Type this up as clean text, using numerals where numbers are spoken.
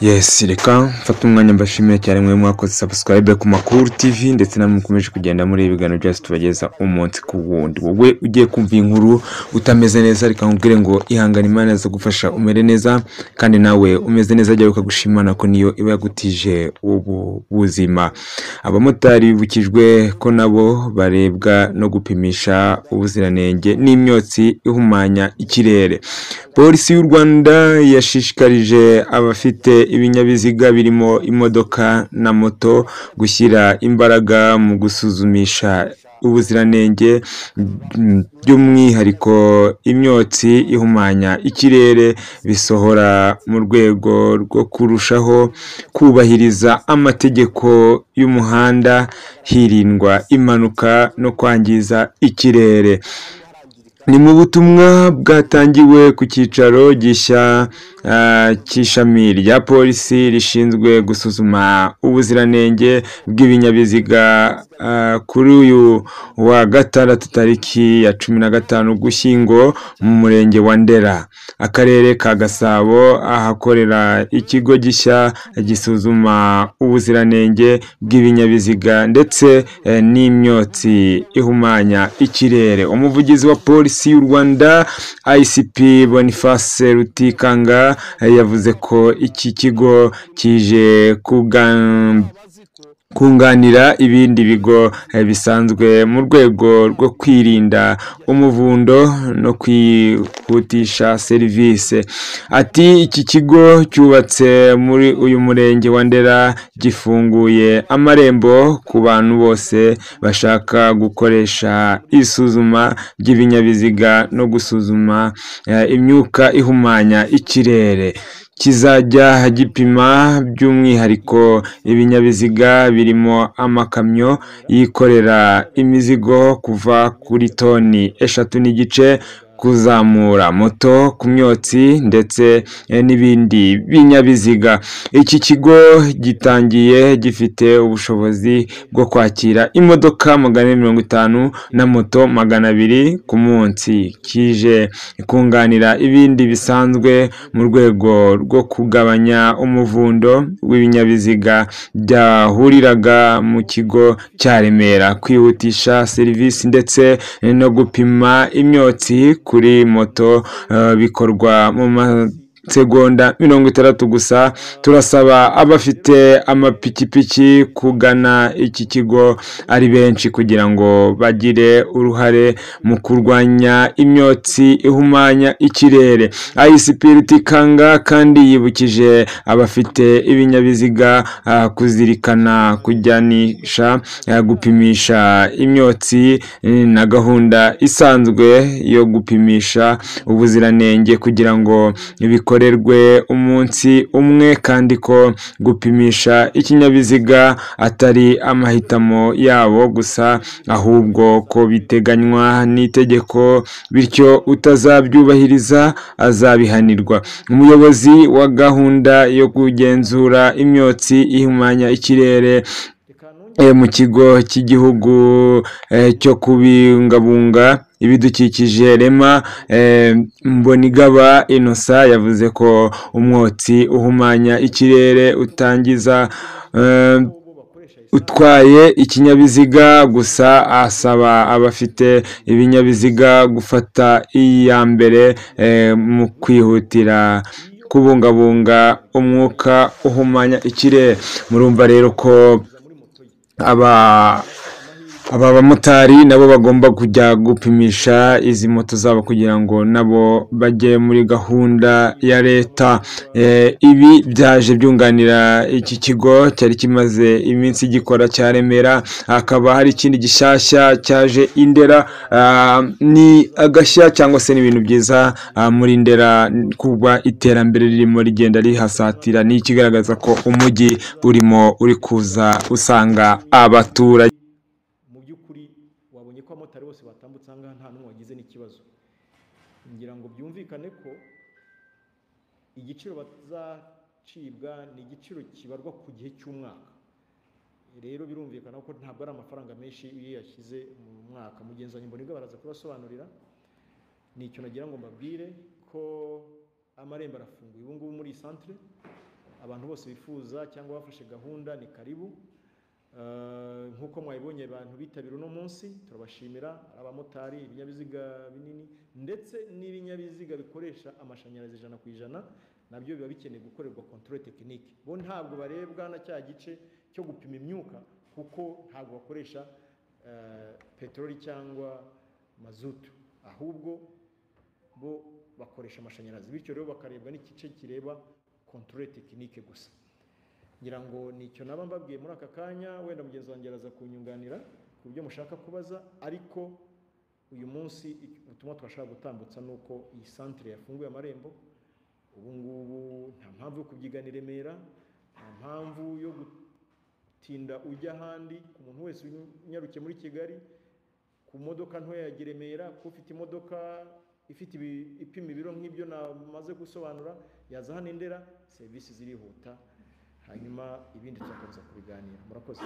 Yes, reka mfata umwanya mbashimire cyane mwe mwakoze subscribe ku Makuru TV ndetse namwe mukomeje kugenda muri ibiganiro byacu tubageza umunsi ku wundi. Wowe ugiye kumva inkuru utameze neza reka nkubwire ngo ihangane Imana zo gufasha umere neza kandi nawe umeze neza ajya ukagushimana ko niyo iba yagutije ubu buzima. Abamotari bukijwe ko nabo barebwa no gupimisha ubuziranenge n'imyotsi ihumanya ikirere. Polisi y'u Rwanda yashishikarije abafite ibinyabiziga birimo imodoka na moto gushyira imbaraga mu gusuzumisha ubuziranenge by'umwihariko imyotsi ihumanya ikirere bisohora mu rwego rwo kurushaho kubahiriza amategeko y'umuhanda hirindwa impanuka no kwangiza ikirere. Ni mu butumwa bwatangiwe ku cyicaro gishya cy'ishami rya polisi rishinzwe gusuzuma ubuziranenge bw'ibinyabiziga kuri uyu wa gatandatu tariki ya 15 Ugushyingo mu murenge wa Ndera, akarere ka Gasabo, ahakorera ikigo gishya gisuzuma ubuziranenge bw'ibinyabiziga ndetse n'imyotsi ihumanya ikirere. Umuvugizi wa polisi y'u Rwanda ICP Boniface Rutikanga yavuze ko iki kigo kije kunganira ibindi bigo bisanzwe mu rwego rwo kwirinda umuvundo no kwihutisha serivisi. Ati iki kigo cyubatse muri uyu murenge wa Ndera gifunguye amarembo ku bantu bose bashaka gukoresha isuzuma ry'ibinyabiziga no gusuzuma imyuka ihumanya ikirere. Kizajya gipima by'umwihariko ibinyabiziga birimo amakamyo yikorera imizigo kuva kuri toni 3.5 kuzamura, moto ku myotsi ndetse n'ibindi binyabiziga. Iki kigo gitangiye gifite ubushobozi bwo kwakira imodoka 150 na moto 200 ku munsi. Kije kunganira ibindi bisanzwe mu rwego rwo kugabanya umuvundo w'ibinyabiziga byahuriraga mu kigo cya Remera, kwihutisha serivisi ndetse no gupima imyotsi kuri moto bikorwa mu segonda 60 gusa. Turasaba abafite amapikipiki kugana iki kigo ari benshi kugira ngo bagire uruhare mu kurwanya imyotsi ihumanya ikirere. ICP Rutikanga kandi yibukije abafite ibinyabiziga kuzirikana kujyanisha gupimisha imyotsi na gahunda isanzwe yo gupimisha ubuziranenge kugira ngo bikorerwe umunsi umwe, kandi ko gupimisha ikinyabiziga atari amahitamo yabo gusa ahubwo ko biteganywa n'itegeko, bityo utazabyubahiriza azabihanirwa. Umuyobozi wa gahunda yo kugenzura imyotsi ihumanya ikirere mu kigo cy'igihugu cyo kubungabunga ibidukikije REMA, Mbonigaba Innocent, yavuze ko umwotsi uhumanya ikirere utangiza utwaye ikinyabiziga gusa. Asaba abafite ibinyabiziga gufata iya mbere mu kwihutira kubungabunga umwuka uhumanya ikirere. Murumva rero ko aba bamotari nabo bagomba kujya gupimisha izi moto zabo kugira ngo nabo bajye muri gahunda ya leta. Ibi byaje byunganira iki kigo cyari kimaze iminsi gikora cya Remera. Hakaba hari ikindi gishyashya cyaje Indera. Ni agashya cyangwa se n'ibintu byiza muri Ndera kuba iterambere ririmo rigenda rihasatira. Ni ikigaragaza ko umujyi urimo uri kuza usanga abaturage. Wabonye ko abamotari bose batambutse ahangaha nta n'umwe wagize n'ikibazo. Ngira ngo byumvikane ko igiciro bazacibwa ni igiciro kibarwa ku gihe cy'umwaka. Rero birumvikana ko ntabwo ari amafaranga menshi iyo yashyize mu mwaka. Mugenzi wanjye Mbonigaba baraza kubasobanurira. Ni icyo nagira ngo mbabwire ko amarembo arafunguye ubu ngubu muri centre. abantu bose bifuza cyangwa bafashe gahunda ni karibu. Nk'uko mwabibonye abantu bitabira uno munsi turabashimira, abamotari, ibinyabiziga binini ndetse n'ibinyabiziga bikoresha amashanyarazi 100% nabyo biba bikeneye gukorerwa control technique. Bo ntabwo barebwa na cya gice cyo gupima imyuka kuko ntabwo bakoresha petroli cyangwa mazutu, ahubwo bo bakoresha amashanyarazi, bityo rero bakarebwa n'igice kireba control technique gusa. Ngira ngo nicyo naba mbabwiye muri aka kanya, wenda mugenzi wanjye araza kunyunganira ku byo mushaka kubaza, ariko uyu munsi ubutumwa twashaka gutambutsa nuko iyi centre yafunguye amarembo. Ubu ngubu nta mpamvu yo kubyiganira Remera, nta mpamvu yo gutinda ujya ahandi. Ku muntu wese unyarukiye muri Kigali ku modoka ntoya ya Remera, ko ufite imodoka ifite ipima ibiro nk'ibyo namaze gusobanura, yaza hano Ndera, serivisi zirihuta, hanyuma ibindi tuzakomeza kubiganira. Murakoze.